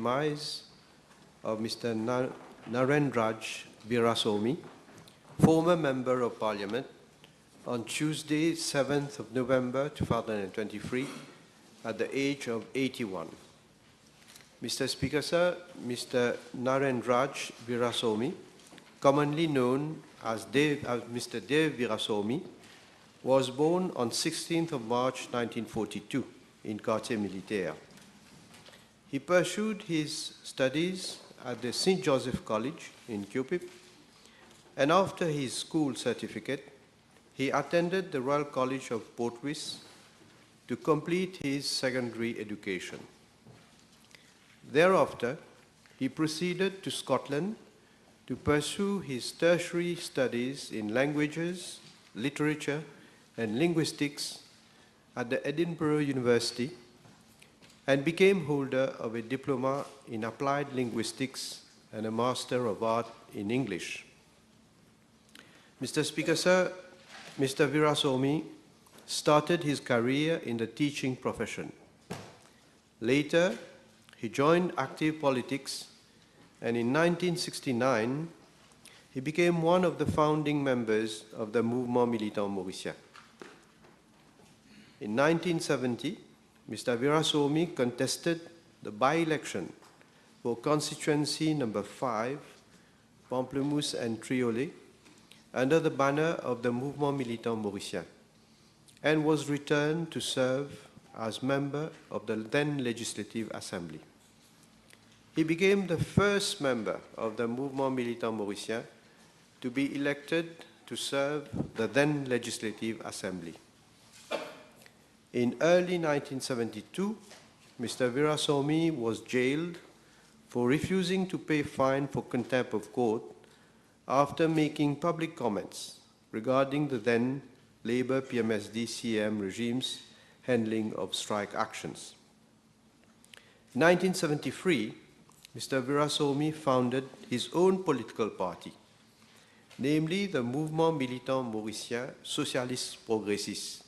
demise of Mr. Narendraj Veerasomi, former Member of Parliament, on Tuesday, 7th of November 2023, at the age of 81. Mr. Speaker, sir, Mr. Narendraj Veerasomi, commonly known as Mr. Dev Veerasomi, was born on 16th of March 1942 in Quartier Militaire. He pursued his studies at the St. Joseph College in Cupip, and after his school certificate, he attended the Royal College of Port Louis to complete his secondary education. Thereafter, he proceeded to Scotland to pursue his tertiary studies in languages, literature, and linguistics at the Edinburgh University, and became holder of a diploma in applied linguistics and a Master of Art in English. Mr. Speaker, sir, Mr. Veerasomi started his career in the teaching profession. Later, he joined active politics, and in 1969, he became one of the founding members of the Mouvement Militant Mauricien. In 1970, Mr. Veerasomi contested the by-election for constituency number 5, Pamplemousse and Triolet, under the banner of the Mouvement Militant Mauricien, and was returned to serve as member of the then Legislative Assembly. He became the first member of the Mouvement Militant Mauricien to be elected to serve the then Legislative Assembly. In early 1972, Mr. Veerasomi was jailed for refusing to pay fine for contempt of court after making public comments regarding the then Labour PMSD-CM regime's handling of strike actions. In 1973, Mr. Veerasomi founded his own political party, namely the Mouvement Militant Mauricien Socialiste Progressiste.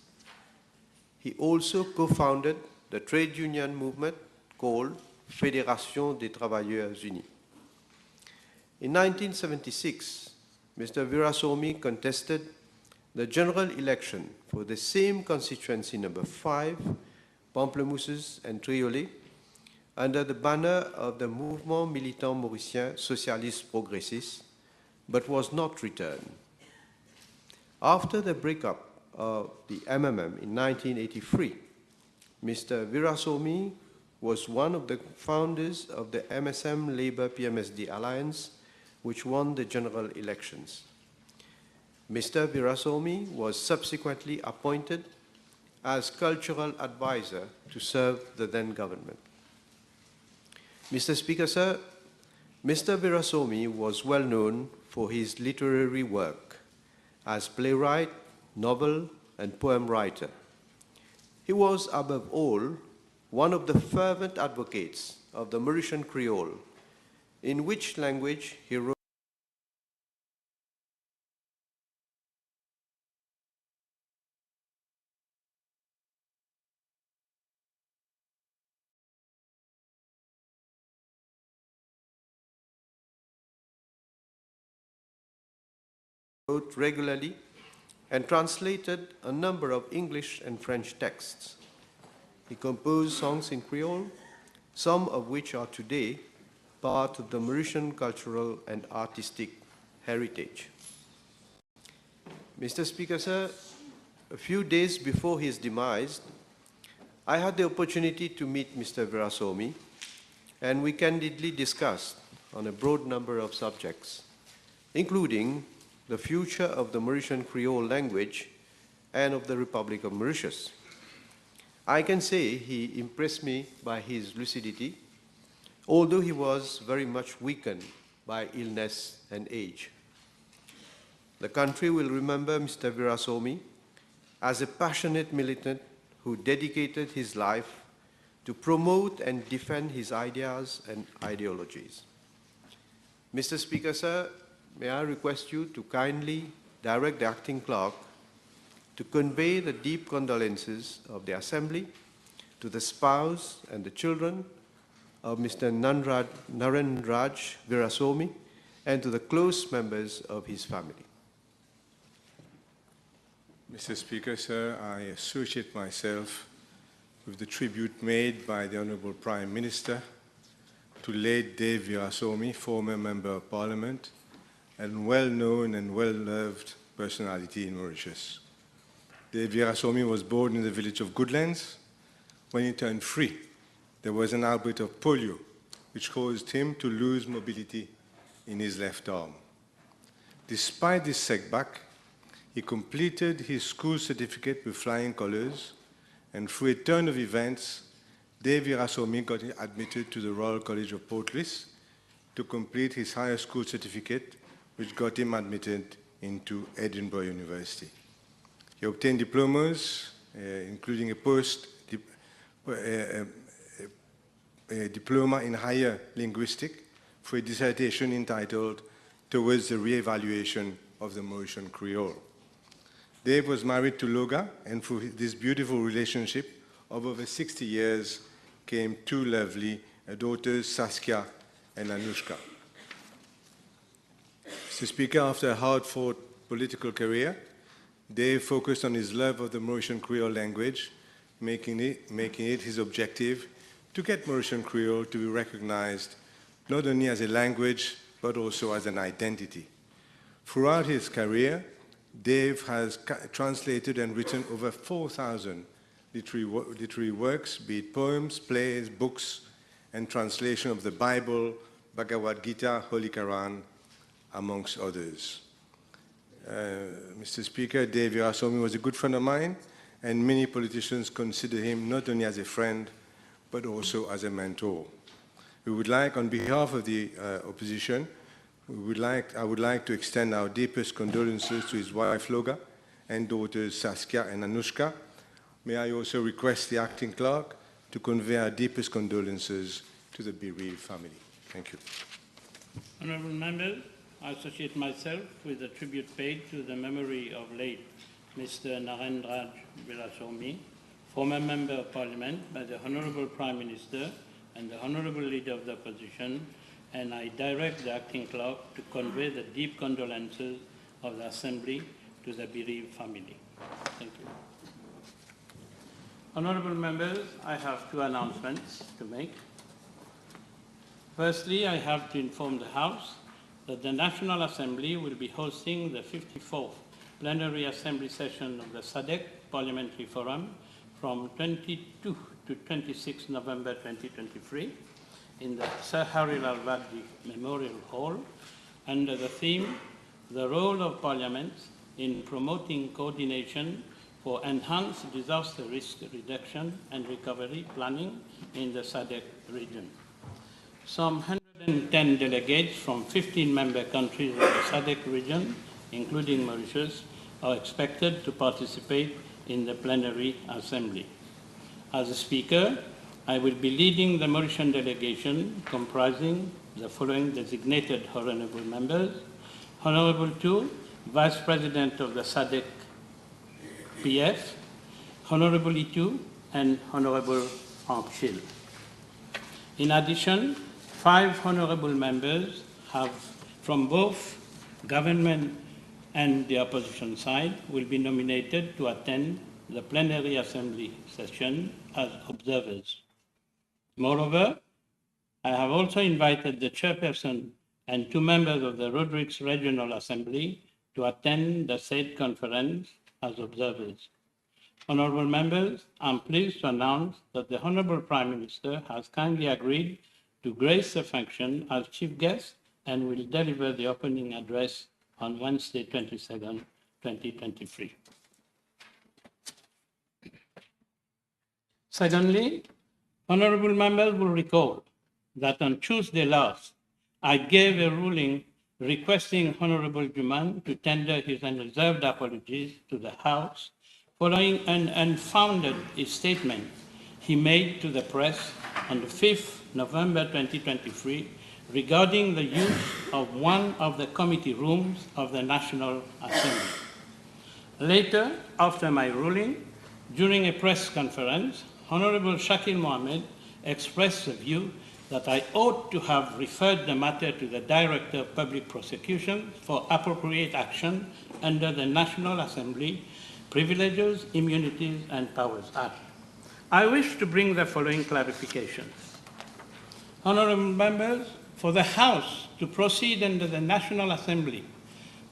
He also co-founded the trade union movement called Fédération des Travailleurs Unis. In 1976, Mr. Veerasomi contested the general election for the same constituency number 5, Pamplemousses and Triolet, under the banner of the Mouvement Militant Mauricien Socialiste Progressiste, but was not returned. After the breakup of the MMM in 1983, Mr. Veerasomi was one of the founders of the MSM Labour PMSD Alliance, which won the general elections. Mr. Veerasomi was subsequently appointed as cultural advisor to serve the then government. Mr. Speaker, sir, Mr. Veerasomi was well known for his literary work as playwright, novel, and poem writer. He was, above all, one of the fervent advocates of the Mauritian Creole, in which language he wrote regularly and translated a number of English and French texts. He composed songs in Creole, some of which are today part of the Mauritian cultural and artistic heritage. Mr. Speaker, sir, a few days before his demise, I had the opportunity to meet Mr. Veerasomi, and we candidly discussed on a broad number of subjects, including the future of the Mauritian Creole language and of the Republic of Mauritius. I can say he impressed me by his lucidity, although he was very much weakened by illness and age. The country will remember Mr. Veerasomi as a passionate militant who dedicated his life to promote and defend his ideas and ideologies. Mr. Speaker, sir, may I request you to kindly direct the acting clerk to convey the deep condolences of the Assembly to the spouse and the children of Mr. Narendraj Veerasomi, and to the close members of his family. Mr. Speaker, sir, I associate myself with the tribute made by the Honourable Prime Minister to late Dave Veerasomi, former Member of Parliament, and well-known and well-loved personality in Mauritius. Dave Veerasomi was born in the village of Goodlands. When he turned 3, there was an outbreak of polio, which caused him to lose mobility in his left arm. Despite this setback, he completed his school certificate with flying colors, and through a turn of events, Dave Veerasomi got admitted to the Royal College of Port Louis to complete his higher school certificate, which got him admitted into Edinburgh University. He obtained diplomas, including a diploma in higher linguistics for a dissertation entitled Towards the Re-Evaluation of the Mauritian Creole. Dave was married to Loga, and through this beautiful relationship of over 60 years came 2 lovely daughters, Saskia and Anushka. Mr. Speaker, after a hard-fought political career, Dave focused on his love of the Mauritian Creole language, making it his objective to get Mauritian Creole to be recognized not only as a language, but also as an identity. Throughout his career, Dave has translated and written over 4,000 literary works, be it poems, plays, books, and translation of the Bible, Bhagavad Gita, Holy Quran, amongst others. Mr. Speaker, Dave Veerasomi was a good friend of mine, and many politicians consider him not only as a friend, but also as a mentor. We would like, on behalf of the opposition, I would like to extend our deepest condolences to his wife, Loga, and daughters, Saskia and Anushka. May I also request the acting clerk to convey our deepest condolences to the bereaved family. Thank you. Honourable members, I associate myself with the tribute paid to the memory of late Mr. Narendraj Veerasomi, former Member of Parliament, by the Honourable Prime Minister and the Honourable Leader of the Opposition, and I direct the acting clerk to convey the deep condolences of the Assembly to the bereaved family. Thank you. Honourable members, I have 2 announcements to make. Firstly, I have to inform the House that the National Assembly will be hosting the 54th Plenary Assembly session of the SADC Parliamentary Forum from 22 to 26 November 2023 in the Sir Harry Al-Wadi Memorial Hall under the theme, The Role of Parliaments in Promoting Coordination for Enhanced Disaster Risk Reduction and Recovery Planning in the SADC region. Some 110 delegates from 15 member countries of the SADC region, including Mauritius, are expected to participate in the plenary assembly. As a speaker, I will be leading the Mauritian delegation comprising the following designated honourable members: Honourable 2, Vice President of the SADC PF, Honourable E2, and Honourable Frank Schill. In addition, 5 honourable members from both government and the opposition side will be nominated to attend the plenary assembly session as observers. Moreover, I have also invited the chairperson and 2 members of the Rodrigues Regional Assembly to attend the said conference as observers. Honourable members, I am pleased to announce that the Honourable Prime Minister has kindly agreed to grace the function as chief guest and will deliver the opening address on Wednesday, 22nd, 2023. Secondly, honourable members will recall that on Tuesday last, I gave a ruling requesting Honourable Juman to tender his unreserved apologies to the House following an unfounded statement he made to the press on the 5th November 2023 regarding the use of one of the committee rooms of the National Assembly. Later, after my ruling, during a press conference, Honourable Shakil Mohammed expressed the view that I ought to have referred the matter to the Director of Public Prosecution for appropriate action under the National Assembly Privileges, Immunities and Powers Act. I wish to bring the following clarifications. Honourable members, for the House to proceed under the National Assembly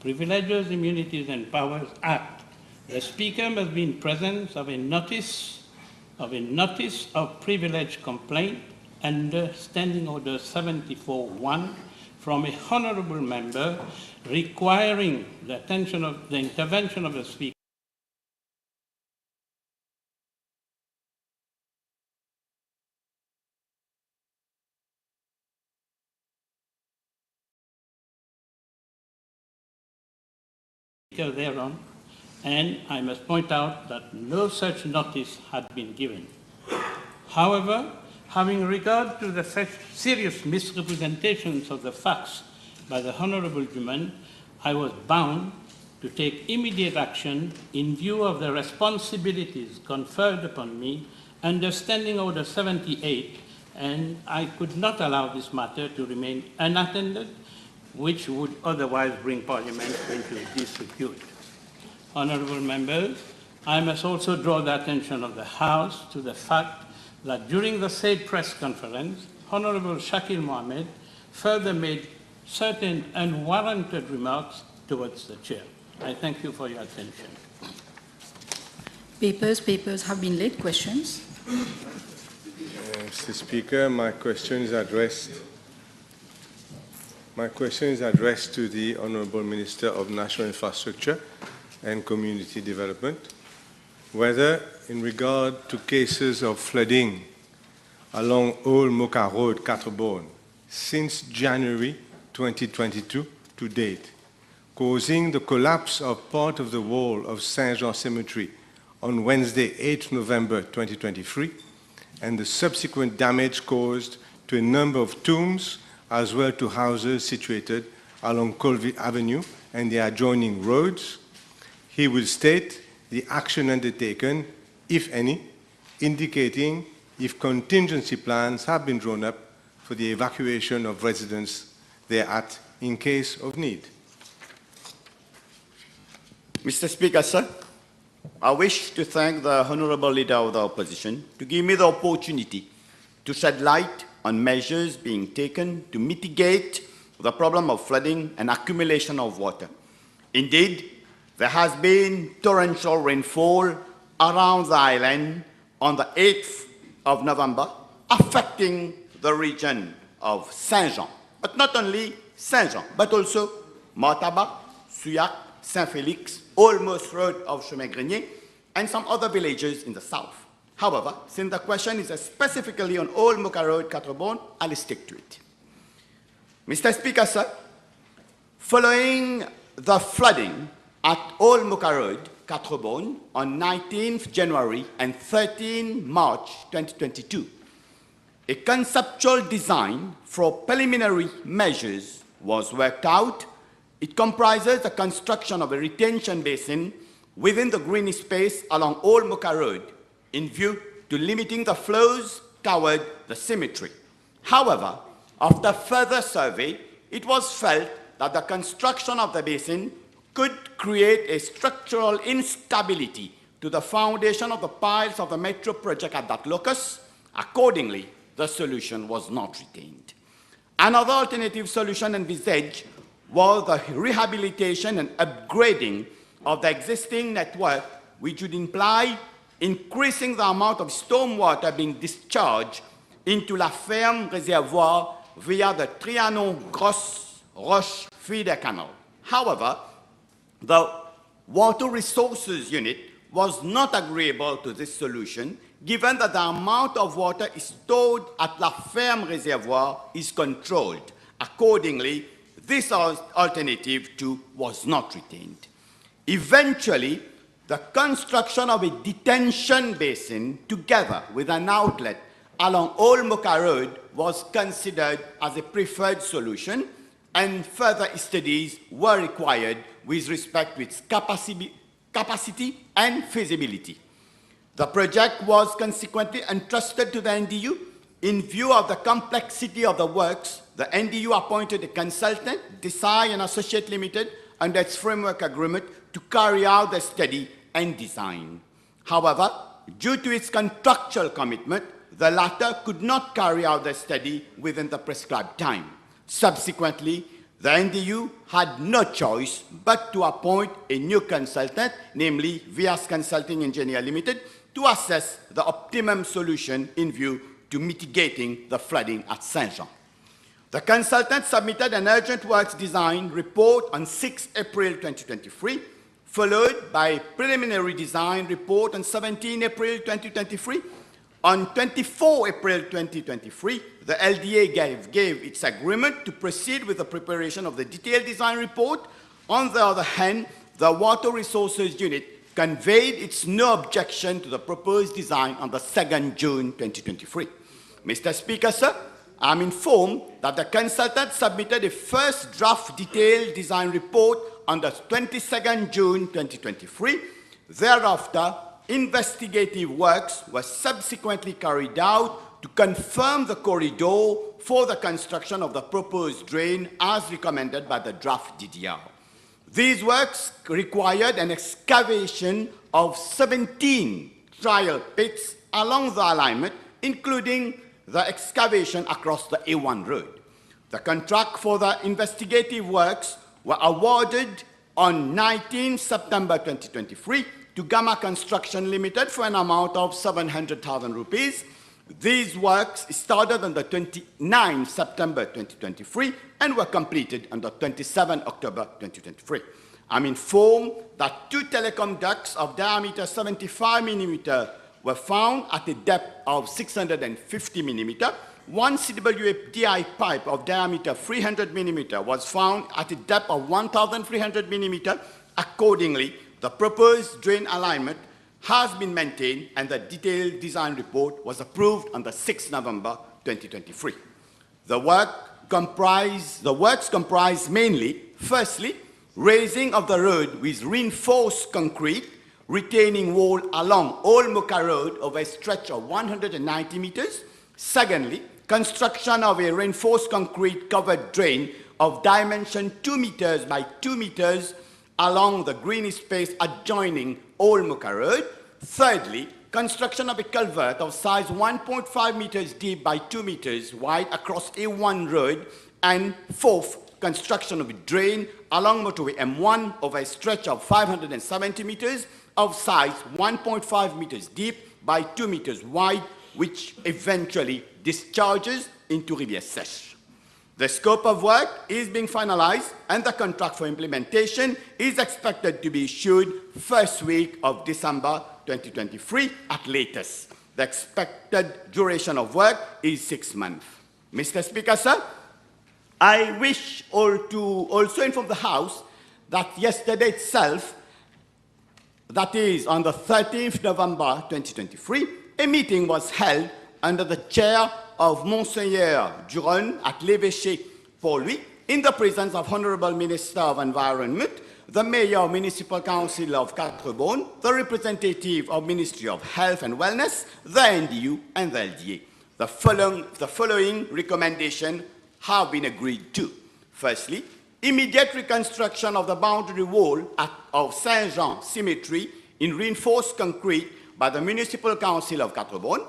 Privileges, Immunities and Powers Act, the Speaker must be in presence of a notice of privilege complaint under Standing Order 74-1 from a honourable member requiring the intervention of the Speaker thereon, and I must point out that no such notice had been given. However, having regard to the serious misrepresentations of the facts by the Honourable Juman, I was bound to take immediate action in view of the responsibilities conferred upon me under Standing Order 78, and I could not allow this matter to remain unattended, which would otherwise bring Parliament into disrepute. Honourable members, I must also draw the attention of the House to the fact that during the said press conference, Honourable Shakil Mohammed further made certain unwarranted remarks towards the Chair. I thank you for your attention. Papers have been laid. Questions? Mr. Speaker, my question is addressed to the Honourable Minister of National Infrastructure and Community Development, whether in regard to cases of flooding along Old Moka Road, Quatre-Bornes, since January 2022 to date, causing the collapse of part of the wall of Saint-Jean Cemetery on Wednesday, 8 November 2023, and the subsequent damage caused to a number of tombs as well to houses situated along Colville Avenue and the adjoining roads. He will state the action undertaken, if any, indicating if contingency plans have been drawn up for the evacuation of residents thereat in case of need. Mr. Speaker, sir, I wish to thank the Honourable Leader of the Opposition to give me the opportunity to shed light on measures being taken to mitigate the problem of flooding and accumulation of water. Indeed, there has been torrential rainfall around the island on the 8th of November, affecting the region of Saint-Jean. But not only Saint-Jean, but also Martaba, Souillac, Saint-Félix, almost road of Chemin-Grenier, and some other villages in the south. However, since the question is specifically on Old Moka Road, Quatre-Bornes, I'll stick to it. Mr. Speaker, sir, following the flooding at Old Moka Road, Quatre-Bornes, on 19th January and 13 March 2022, a conceptual design for preliminary measures was worked out. It comprises the construction of a retention basin within the green space along Old Moka Road in view to limiting the flows toward the cemetery. However, after further survey, it was felt that the construction of the basin could create a structural instability to the foundation of the piles of the metro project at that locus. Accordingly, the solution was not retained. Another alternative solution envisaged was the rehabilitation and upgrading of the existing network, which would imply increasing the amount of stormwater being discharged into La Ferme Reservoir via the Trianon-Grosse Roche feeder canal. However, the Water Resources Unit was not agreeable to this solution, given that the amount of water stored at La Ferme Reservoir is controlled. Accordingly, this alternative too was not retained. Eventually, the construction of a detention basin together with an outlet along Old Moka Road was considered as a preferred solution, and further studies were required with respect to its capacity and feasibility. The project was consequently entrusted to the NDU in view of the complexity of the works, the NDU appointed a consultant, Desai and Associate Limited, under its framework agreement to carry out the study and design. However, due to its contractual commitment, the latter could not carry out the study within the prescribed time. Subsequently, the NDU had no choice but to appoint a new consultant, namely Vias Consulting Engineer Limited, to assess the optimum solution in view to mitigating the flooding at Saint-Jean. The consultant submitted an urgent works design report on 6 April 2023, followed by a preliminary design report on 17 April 2023. On 24 April 2023, the LDA gave its agreement to proceed with the preparation of the detailed design report. On the other hand, the Water Resources Unit conveyed its no objection to the proposed design on the 2nd June 2023. Mr. Speaker, sir, I'm informed that the consultant submitted a first draft detailed design report on the 22nd June 2023. Thereafter, investigative works were subsequently carried out to confirm the corridor for the construction of the proposed drain as recommended by the draft DDR. These works required an excavation of 17 trial pits along the alignment, including the excavation across the A1 road. The contract for the investigative works were awarded on 19 September 2023 to Gamma Construction Limited for an amount of 700,000 rupees. These works started on the 29 September 2023 and were completed on the 27 October 2023. I'm informed that 2 telecom ducts of diameter 75 mm were found at a depth of 650 mm. 1 CWDI pipe of diameter 300 mm was found at a depth of 1,300 mm. Accordingly, the proposed drain alignment has been maintained and the detailed design report was approved on the 6th November 2023. The works comprise mainly, firstly, raising of the road with reinforced concrete retaining wall along Old Moka Road over a stretch of 190 meters. Secondly, construction of a reinforced concrete covered drain of dimension 2 meters by 2 meters along the green space adjoining Old Moka Road. Thirdly, construction of a culvert of size 1.5 meters deep by 2 meters wide across A1 Road. And fourth, construction of a drain along motorway M1 over a stretch of 570 meters of size 1.5 meters deep by 2 meters wide, which eventually discharges into Rivière Sèche. The scope of work is being finalized and the contract for implementation is expected to be issued first week of December 2023 at latest. The expected duration of work is 6 months. Mr. Speaker, sir, I wish to also inform the House that yesterday itself, that is on the 13th November 2023, a meeting was held under the chair of Monseigneur Duron at l'Évêché Port-Louis in the presence of Honorable Minister of Environment, the Mayor of Municipal Council of Quatre-Bornes, the representative of Ministry of Health and Wellness, the NDU and the LDA. The following recommendations have been agreed to. Firstly, immediate reconstruction of the boundary wall of Saint-Jean Cemetery in reinforced concrete by the Municipal Council of Quatre-Bornes.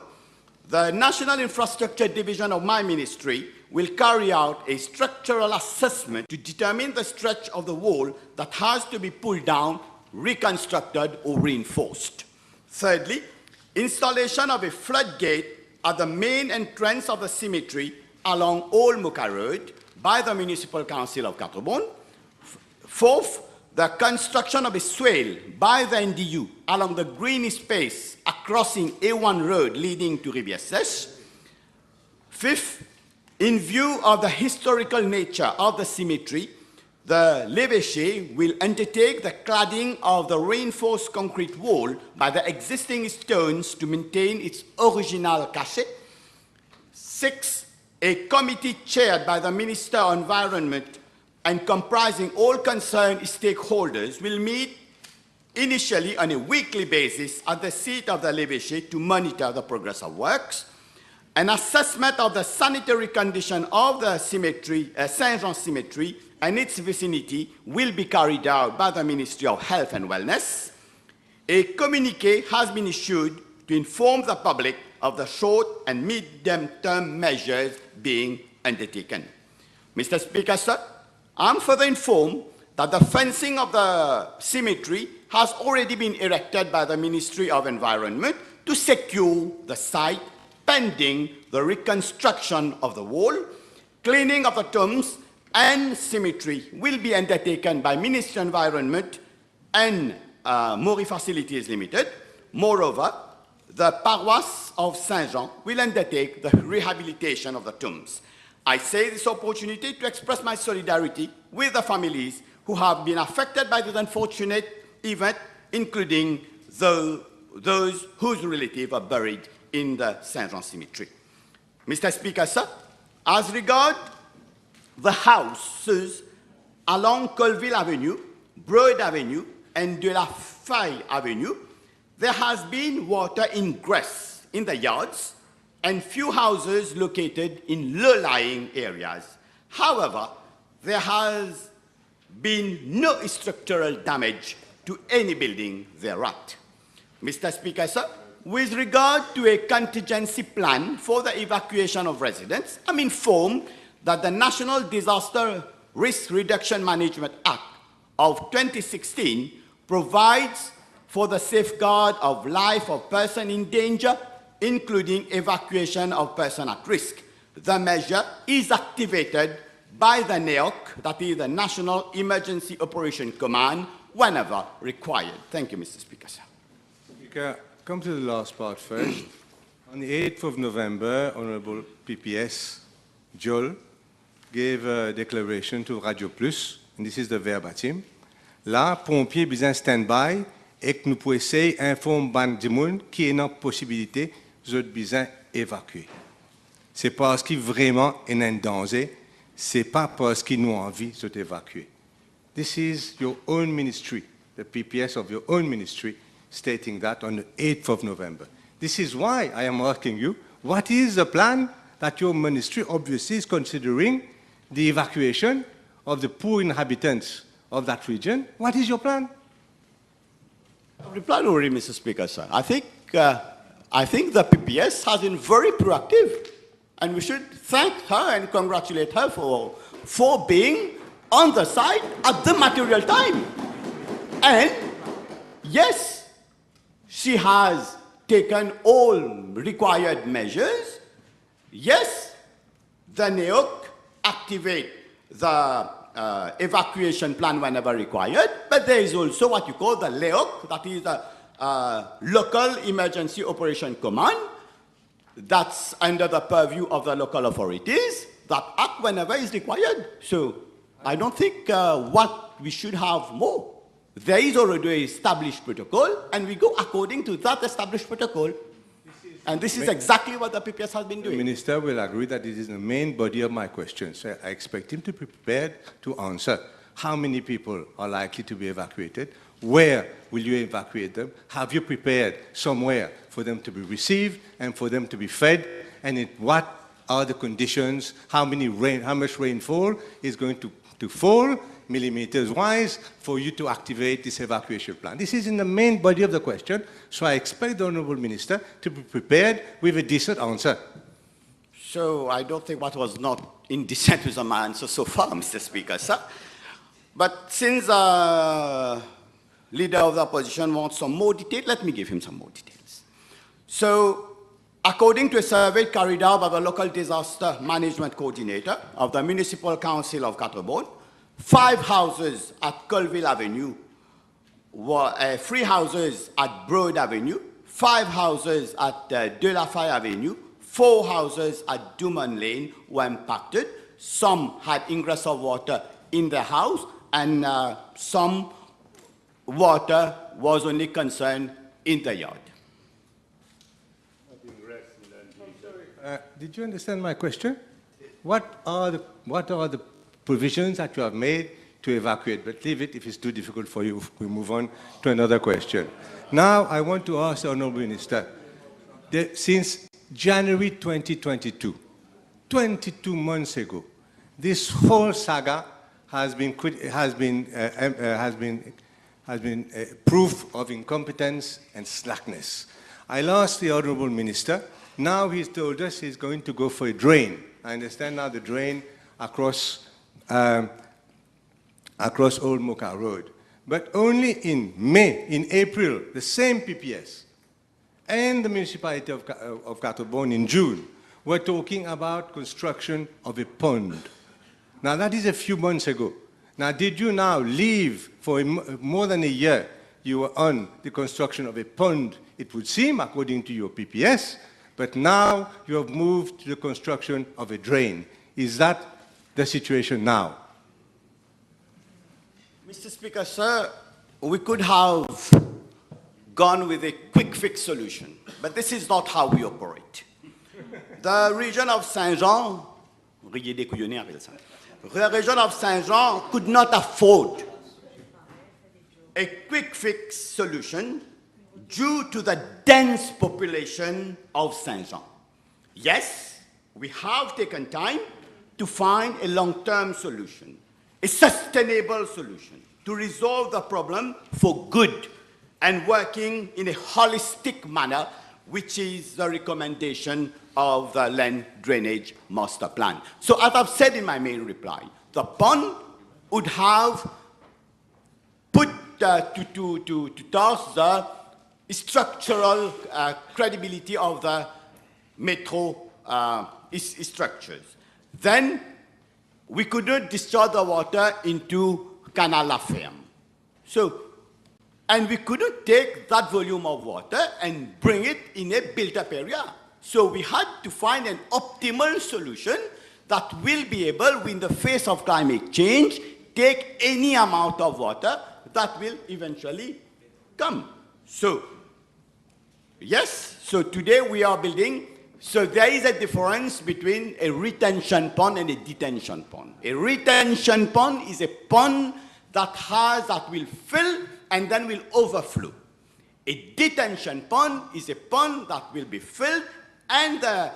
The National Infrastructure Division of my ministry will carry out a structural assessment to determine the stretch of the wall that has to be pulled down, reconstructed, or reinforced. Thirdly, installation of a floodgate at the main entrance of the cemetery along Old Moka Road by the Municipal Council of Quatre-Bornes. Fourth, the construction of a swale by the NDU along the green space crossing A1 Road leading to Rivière Sèche. Fifth, in view of the historical nature of the cemetery, the l'Évêché will undertake the cladding of the reinforced concrete wall by the existing stones to maintain its original cachet. Sixth, a committee chaired by the Minister of Environment and comprising all concerned stakeholders will meet initially on a weekly basis at the seat of the l'Évêché to monitor the progress of works. an assessment of the sanitary condition of the cemetery, Saint-Jean Cemetery, and its vicinity will be carried out by the Ministry of Health and Wellness. A communiqué has been issued to inform the public of the short and medium-term measures being undertaken. Mr. Speaker, sir, I'm further informed that the fencing of the cemetery has already been erected by the Ministry of Environment to secure the site pending the reconstruction of the wall. Cleaning of the tombs and cemetery will be undertaken by Ministry of Environment and Mori Facilities Limited. Moreover, the paroisse of Saint-Jean will undertake the rehabilitation of the tombs. I say this opportunity to express my solidarity with the families who have been affected by this unfortunate event, including those whose relatives are buried in the Saint-Jean Cemetery. Mr. Speaker, sir, as regards the houses along Colville Avenue, Broad Avenue, and De La Faye Avenue, there has been water ingress in the yards and few houses located in low-lying areas. However, there has been no structural damage to any building thereat. Mr. Speaker, sir, with regard to a contingency plan for the evacuation of residents, I'm informed that the National Disaster Risk Reduction Management Act of 2016 provides for the safeguard of life of person in danger, including evacuation of person at risk. The measure is activated by the NEOC, that is the National Emergency Operation Command, whenever required. Thank you, Mr. Speaker, sir. Speaker, come to the last part first. On the 8th of November, Honorable PPS Joel gave a declaration to Radio Plus, and this is the verbatim. Là, pompiers besoin stand-by et que nous pouvons essayer d'informer ban du monde qui est en possibilité de besoin évacuer. C'est parce qu'il vraiment est en danger, c'est pas parce qu'il nous envie d'évacuer. This is your own ministry, the PPS of your own ministry, stating that on the 8th of November. This is why I am asking you, what is the plan that your ministry obviously is considering the evacuation of the poor inhabitants of that region? What is your plan? I've replied already, Mr. Speaker, sir. I think the PPS has been very proactive, and we should thank her and congratulate her for being on the site at the material time. And yes, she has taken all required measures. Yes, the NEOC activate the evacuation plan whenever required, but there is also what you call the LEOC, that is the Local Emergency Operation Command, that's under the purview of the local authorities, that act whenever is required. So I don't think what we should have more. There is already an established protocol, and we go according to that established protocol. And this is exactly what the PPS has been doing. The Minister will agree that it is the main body of my questions. So I expect him to be prepared to answer how many people are likely to be evacuated, where will you evacuate them, have you prepared somewhere for them to be received and for them to be fed, and what are the conditions, how much rainfall is going to fall, millimeters-wise, for you to activate this evacuation plan. This is in the main body of the question, so I expect the Honourable Minister to be prepared with a decent answer. So I don't think what was not indecent was my answer so far, Mr. Speaker, sir. But since the leader of the opposition wants some more detail, let me give him some more details. So, according to a survey carried out by the local disaster management coordinator of the Municipal Council of Catterbourne, 5 houses at Colville Avenue, 3 houses at Broad Avenue, 5 houses at De La Faye Avenue, 4 houses at Dumont Lane were impacted. Some had ingress of water in the house, and some water was only concerned in the yard. Did you understand my question? What are the provisions that you have made to evacuate? But leave it if it's too difficult for you. We move on to another question. Now I want to ask the Honourable Minister, since January 2022, 22 months ago. This whole saga has been proof of incompetence and slackness. I asked the Honourable Minister. Now he's told us he's going to go for a drain. I understand now the drain across Old Mocha Road. But only in April, the same PPS and the municipality of Cattlebone in June were talking about construction of a pond. Now that is a few months ago. Now did you now leave for more than a year? You were on the construction of a pond, it would seem, according to your PPS, but now you have moved to the construction of a drain. Is that the situation now? Mr. Speaker, sir, we could have gone with a quick fix solution, but this is not how we operate. The region of Saint-Jean, the region of Saint-Jean could not afford a quick fix solution due to the dense population of Saint-Jean. Yes, we have taken time to find a long-term solution, a sustainable solution, to resolve the problem for good and working in a holistic manner, which is the recommendation of the Land Drainage Master Plan. So as I've said in my main reply, the pond would have put to task the structural credibility of the metro structures. Then we could not discharge the water into Canal La Ferme. So, and we couldn't take that volume of water and bring it in a built-up area. So we had to find an optimal solution that will be able, in the face of climate change, take any amount of water that will eventually come. So, yes, so today we are building. So there is a difference between a retention pond and a detention pond. A retention pond is a pond that will fill and then will overflow. A detention pond is a pond that will be filled and the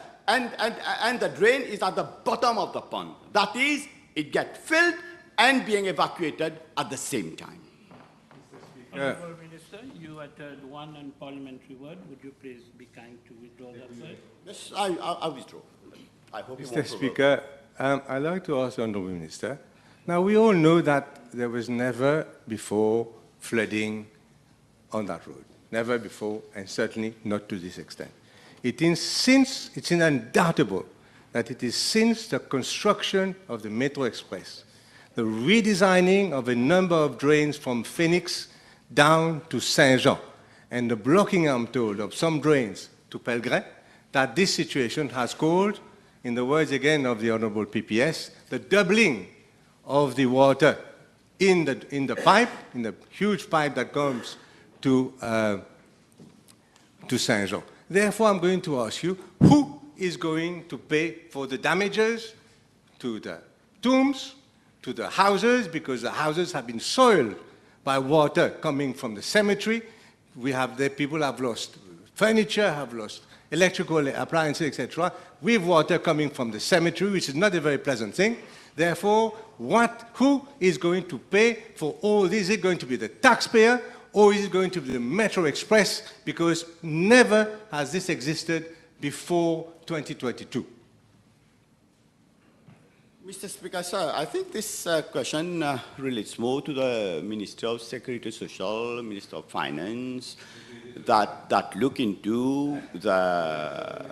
drain is at the bottom of the pond. That is, it gets filled and being evacuated at the same time. Honourable Minister, you uttered one unparliamentary word. Would you please be kind to withdraw that word? Yes, I withdraw. I hope Mr. Speaker, I'd like to ask the Honourable Minister. Now, we all know that there was never before flooding on that road. Never before, and certainly not to this extent. It's undoubtable that it is since the construction of the Metro Express, the redesigning of a number of drains from Phoenix down to Saint-Jean, and the blocking, I'm told, of some drains to Pellegrin, that this situation has caused, in the words again of the Honourable PPS, the doubling of the water in the pipe, in the huge pipe that comes to Saint-Jean. Therefore, I'm going to ask you, who is going to pay for the damages to the tombs, to the houses, because the houses have been soiled by water coming from the cemetery. People have lost furniture, have lost electrical appliances, etc., with water coming from the cemetery, which is not a very pleasant thing. Therefore, who is going to pay for all this? Is it going to be the taxpayer, or is it going to be the Metro Express? Because never has this existed before 2022. Mr. Speaker, sir, I think this question relates more to the Minister of Security Social, Minister of Finance, that look into the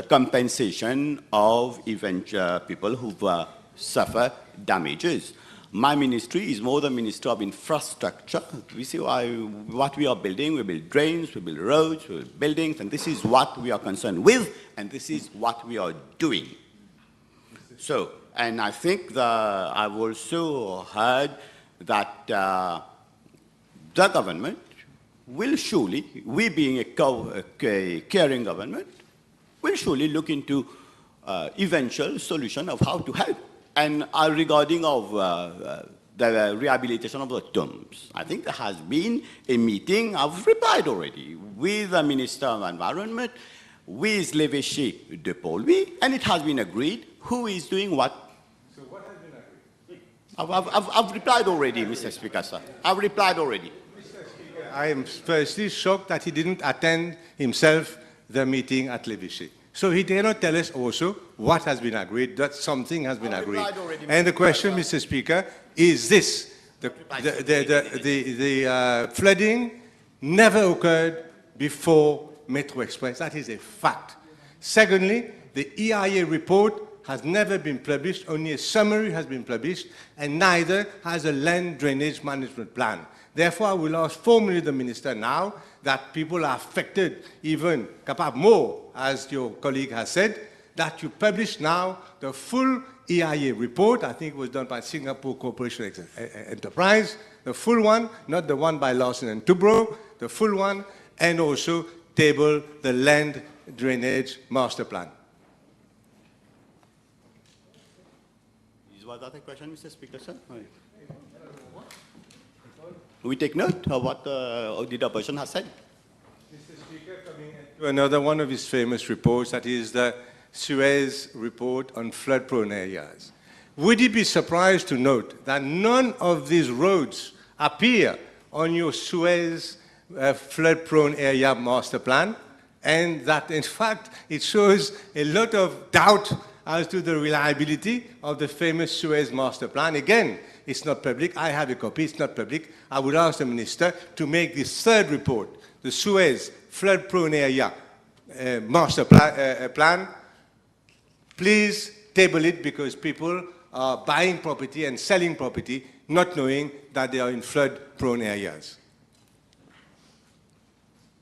compensation of people who've suffered damages. My ministry is more the Minister of Infrastructure. We see what we are building. We build drains, we build roads, we build buildings, and this is what we are concerned with, and this is what we are doing. So, and I think I've also heard that the government will surely, we being a caring government, will surely look into eventual solution of how to help. And regarding of the rehabilitation of the tombs, I think there has been a meeting, I've replied already, with the Minister of Environment, with l'évêché de Port-Louis, and it has been agreed who is doing what. So what has been agreed? I've replied already, Mr. Speaker, sir. I've replied already. I am firstly shocked that he didn't attend himself the meeting at l'évêché. So he cannot tell us also what has been agreed, that something has been agreed. And the question, Mr. Speaker, is this. The flooding never occurred before Metro Express. That is a fact. Secondly, the EIA report has never been published, only a summary has been published, and neither has a land drainage management plan. Therefore, I will ask formally the Minister now that people are affected, even more, as your colleague has said, that you publish now the full EIA report. I think it was done by Singapore Corporation Enterprise, the full one, not the one by Larsen and Toubro, the full one, and also table the land drainage master plan. Was that a question, Mr. Speaker, sir? We take note of what the opposition has said. Mr. Speaker, coming to another one of his famous reports, that is the Suez report on flood-prone areas. Would you be surprised to note that none of these roads appear on your Suez flood-prone area master plan, and that, in fact, it shows a lot of doubt as to the reliability of the famous Suez master plan? Again, it's not public. I have a copy. It's not public. I would ask the Minister to make this third report, the Suez flood-prone area master plan. Please table it, because people are buying property and selling property not knowing that they are in flood-prone areas.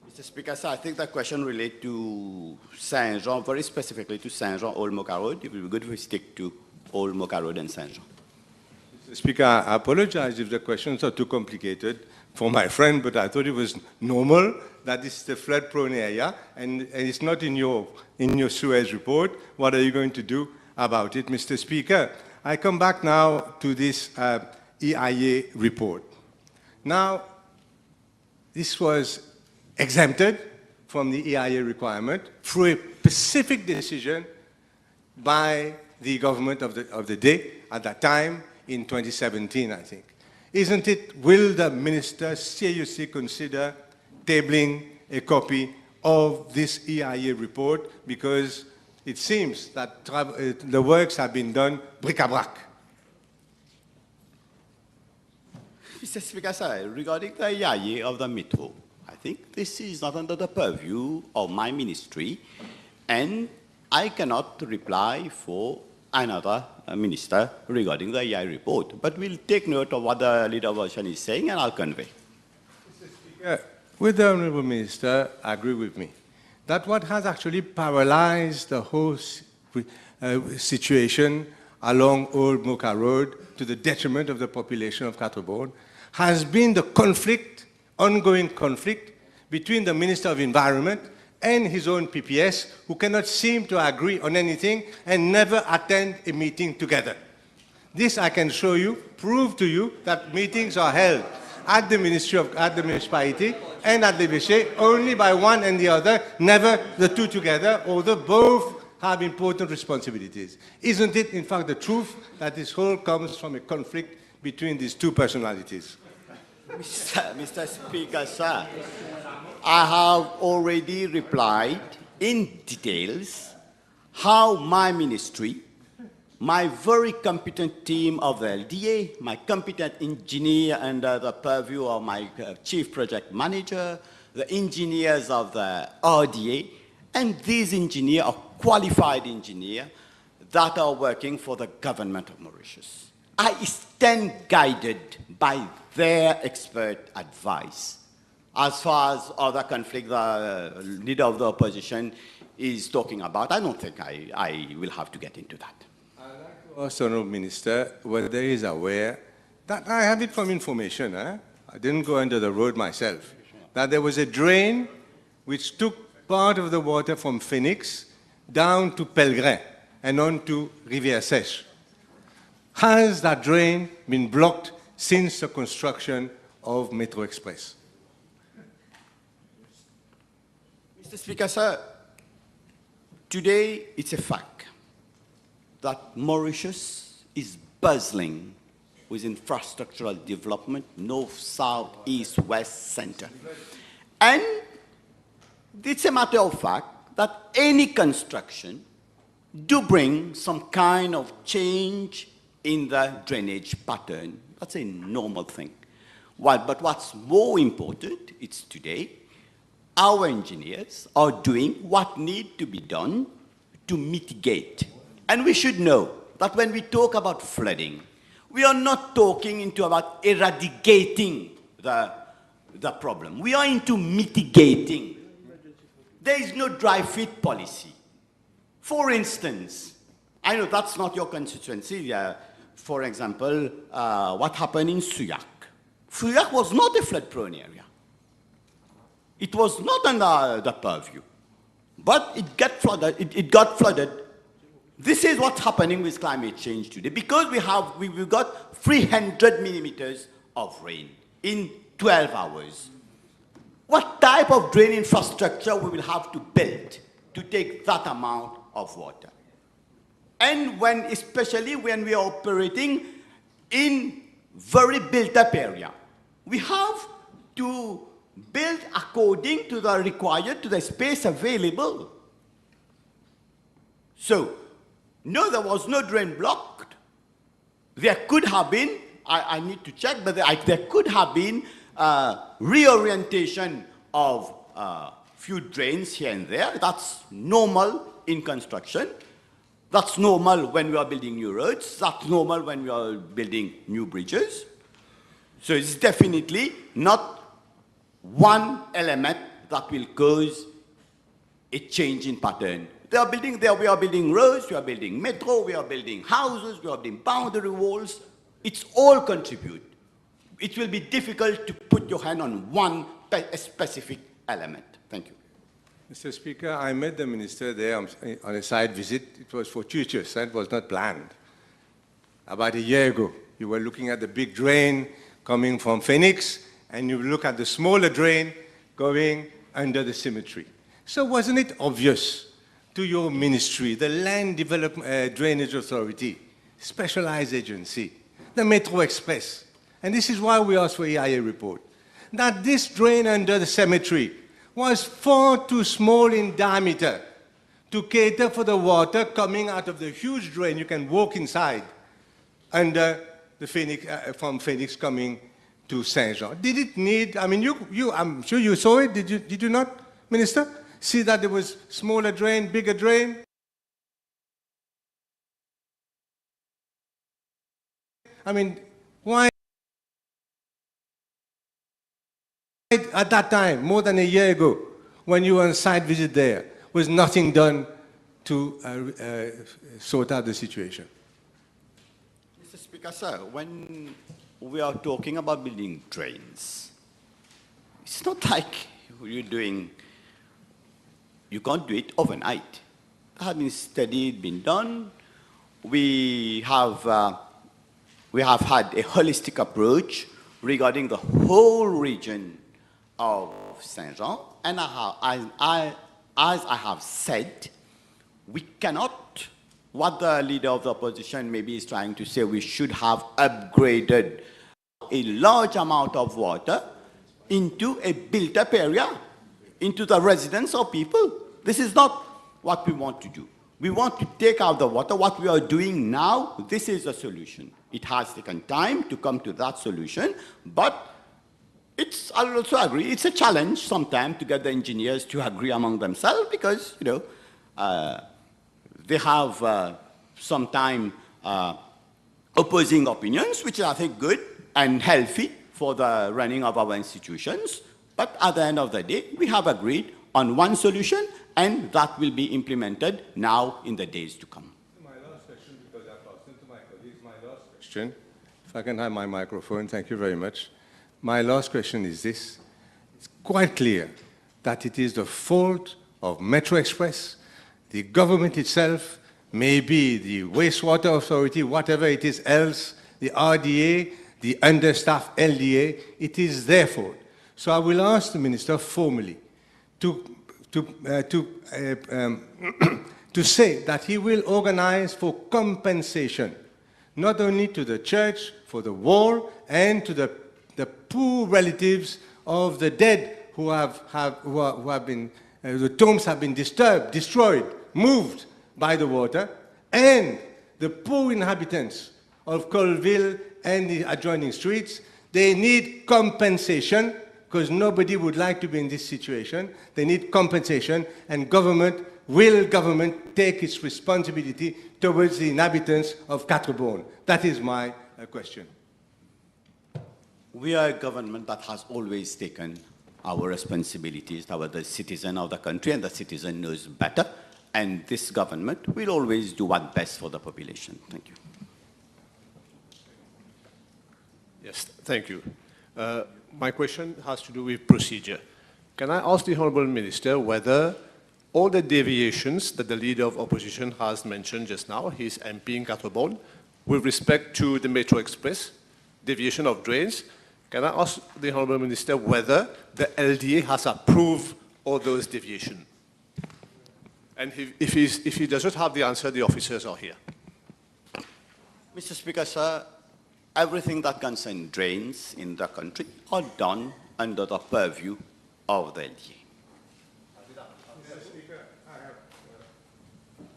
Mr. Speaker, sir, I think that question relates to Saint-Jean, very specifically to Saint-Jean, Old Mocha Road. It will be good if we stick to Old Mocha Road and Saint-Jean. Mr. Speaker, I apologize if the questions are too complicated for my friend, but I thought it was normal that this is the flood-prone area, and it's not in your Suez report. What are you going to do about it, Mr. Speaker? I come back now to this EIA report. Now, this was exempted from the EIA requirement through a specific decision by the government of the day at that time in 2017, I think. Isn't it, will the Minister seriously consider tabling a copy of this EIA report, because it seems that the works have been done bric-a-brac? Mr. Speaker, sir, regarding the EIA of the Metro, I think this is not under the purview of my ministry, and I cannot reply for another minister regarding the EIA report. But we'll take note of what the leader version is saying, and I'll convey. Mr. Speaker, would the Honourable Minister agree with me that what has actually paralyzed the whole situation along Old Mocha Road to the detriment of the population of Caterbourne has been the conflict, ongoing conflict, between the Minister of Environment and his own PPS, who cannot seem to agree on anything and never attend a meeting together. This I can show you, prove to you that meetings are held at the municipality and at the l'évêché only by one and the other, never the two together, although both have important responsibilities. Isn't it, in fact, the truth that this whole comes from a conflict between these two personalities? Mr. Speaker, sir, I have already replied in details how my ministry, my very competent team of the LDA, my competent engineer under the purview of my chief project manager, the engineers of the RDA, and these engineers are qualified engineers that are working for the government of Mauritius. I stand guided by their expert advice. As far as other conflict the leader of the opposition is talking about, I don't think I will have to get into that. I'd like to ask the Honourable Minister whether he is aware that I have it from information. I didn't go under the road myself. That there was a drain which took part of the water from Phoenix down to Pellegrin and on to Rivière Sèche. Has that drain been blocked since the construction of Metro Express? Mr. Speaker, sir, Today, it's a fact that Mauritius is bustling with infrastructural development, north, south, east, west, center. And it's a matter of fact that any construction do bring some kind of change in the drainage pattern. That's a normal thing. But what's more important is today, our engineers are doing what needs to be done to mitigate. And we should know that when we talk about flooding, we are not talking about eradicating the problem. We are into mitigating. There is no dry fit policy. For instance, I know that's not your constituency. For example, what happened in Suyak. Suyak was not a flood-prone area. It was not under the purview, but it got flooded. This is what's happening with climate change today, because we've got 300 millimeters of rain in 12 hours. What type of drain infrastructure we will have to build to take that amount of water? And especially when we are operating in very built-up area, we have to build according to the space available. So, no, there was no drain blocked. There could have been, I need to check, but there could have been reorientation of few drains here and there. That's normal in construction. That's normal when we are building new roads. That's normal when we are building new bridges. So it's definitely not one element that will cause a change in pattern. We are building roads, we are building metro, we are building houses, we are building boundary walls. It's all contribute. It will be difficult to put your hand on one specific element. Thank you. Mr. Speaker, I met the minister there on a side visit. It was fortuitous, and it was not planned. About a year ago, you were looking at the big drain coming from Phoenix, and you look at the smaller drain going under the cemetery. So wasn't it obvious to your ministry, the Land Development Drainage Authority, specialized agency, the Metro Express, and this is why we asked for EIA report, that this drain under the cemetery was far too small in diameter to cater for the water coming out of the huge drain you can walk inside under the Phoenix, from Phoenix coming to Saint-Jean. Did it need, I mean, I'm sure you saw it, did you not, Minister? See that there was smaller drain, bigger drain? I mean, why at that time, more than a year ago, when you were on site visit there, was nothing done to sort out the situation? Mr. Speaker, sir, when we are talking about building drains, it's not like you can't do it overnight. It has been studied, been done. We have had a holistic approach regarding the whole region of Saint-Jean. And as I have said, we cannot, what the leader of the opposition maybe is trying to say, we should have upgraded a large amount of water into a built-up area, into the residence of people. This is not what we want to do. We want to take out the water. What we are doing now, this is a solution. It has taken time to come to that solution, but I'll also agree, it's a challenge sometimes to get the engineers to agree among themselves because, they have sometimes opposing opinions, which is, I think, good and healthy for the running of our institutions. But at the end of the day, we have agreed on one solution, and that will be implemented now in the days to come. My last question, because I've listened to my colleagues, my last question, if I can have my microphone, thank you very much. My last question is this. It's quite clear that it is the fault of Metro Express, the government itself, maybe the wastewater authority, whatever it is else, the RDA, the understaffed LDA, it is their fault. So I will ask the Minister formally to to say that he will organize for compensation, not only to the church for the war and to the poor relatives of the dead who have been, the tombs have been disturbed, destroyed, moved by the water, and the poor inhabitants of Colville and the adjoining streets. They need compensation, because nobody would like to be in this situation. They need compensation, and government take its responsibility towards the inhabitants of Quatre-Bornes? That is my question. We are a government that has always taken our responsibilities toward the citizen of the country, and the citizen knows better. And this government will always do what's best for the population. Thank you. Yes, thank you. My question has to do with procedure. Can I ask the Honourable Minister whether all the deviations that the Leader of Opposition has mentioned just now, his MP in Quatre-Bornes, with respect to the Metro Express, deviation of drains, can I ask the Honourable Minister whether the LDA has approved all those deviations? And if he does not have the answer, the officers are here. Mr. Speaker, sir, everything that concerns drains in the country are done under the purview of the LDA.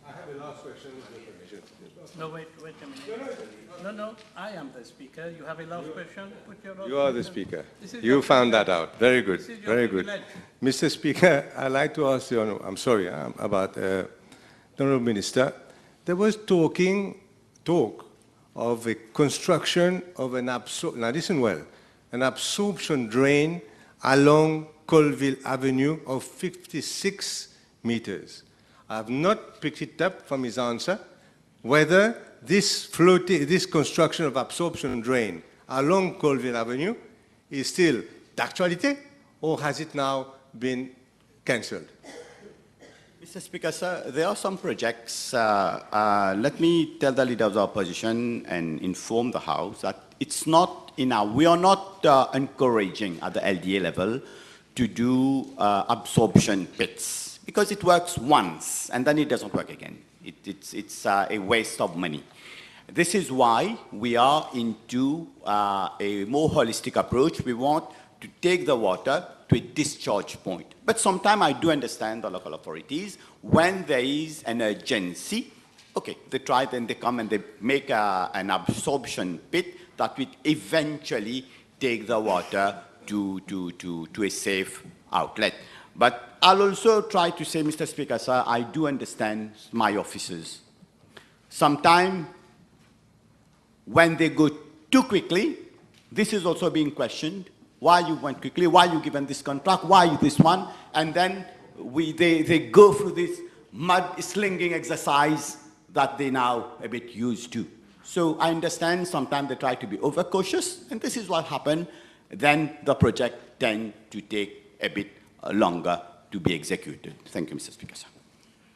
I have a last question with your permission. No, wait a minute. No, I am the speaker. You have a last question? Put your last You are the question. speaker. This is You your found privilege. that out. Very good. This is your Very good. privilege. Mr. Speaker, I'd like to ask the Honourable, I'm sorry, about the Honourable Minister. There was talk of a construction of an an absorption drain along Colville Avenue of 56 meters. I have not picked it up from his answer whether this construction of absorption drain along Colville Avenue is still d'actualité, or has it now been cancelled? Mr. Speaker, sir, there are some projects. Let me tell the Leader of the Opposition and inform the House that it's not we are not encouraging at the LDA level to do absorption pits, because it works once and then it doesn't work again. It's a waste of money. This is why we are into a more holistic approach. We want to take the water to a discharge point. But sometimes I do understand the local authorities, when there is an urgency, okay, they try, then they come and they make an absorption pit that will eventually take the water to a safe outlet. But I'll also try to say, Mr. Speaker, sir, I do understand my officers. Sometimes when they go too quickly, this is also being questioned. Why you went quickly? Why you given this contract? Why you this one? And then they go through this mud slinging exercise that they now a bit used to. So I understand sometimes they try to be overcautious, and this is what happened. Then the project tend to take a bit longer to be executed. Thank you, Mr. Speaker, sir.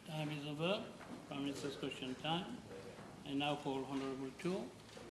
Time is over. Prime Minister's question time. I now call Honourable Tour.